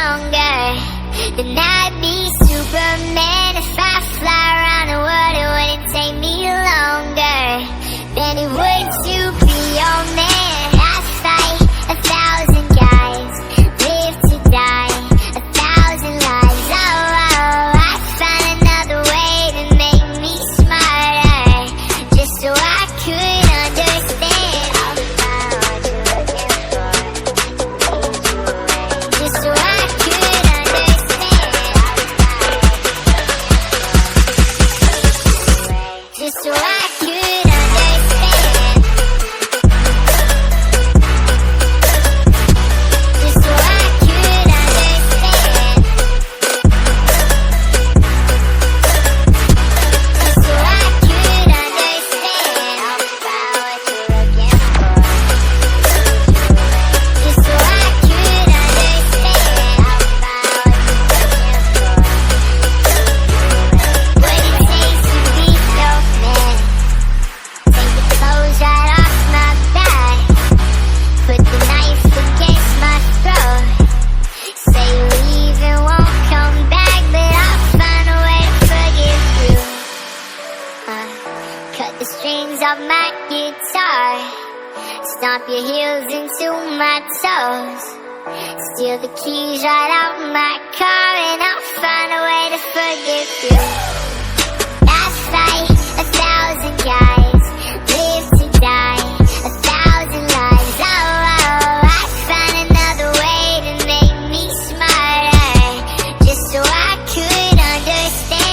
stronger, then I'd be Superman. If I fly around the world, it wouldn't take me longer than it would to be your man. I fight 1,000 guys, live to die 1,000 lives. Oh, oh, I find another way to make me smarter, just so I could understand. I'll find what you're looking for, just so I could understand. Just so I could understand. Just so I could understand. Just so I could understand. I'll find what you're looking for. Just so I could understand. I'll find what you're looking for. What it takes to be so man. Take the clothes right off my back, put the knife against my throat. Say you leave and won't come back, but I'll find a way to forgive you. Cut the strings off my guitar, stomp your heels into my toes, steal the keys right out my car, and I'll find a way to forgive you. I fight 1,000 guys, live to die 1,000 lives. Oh, oh, I find another way to make me smarter, just so I could understand.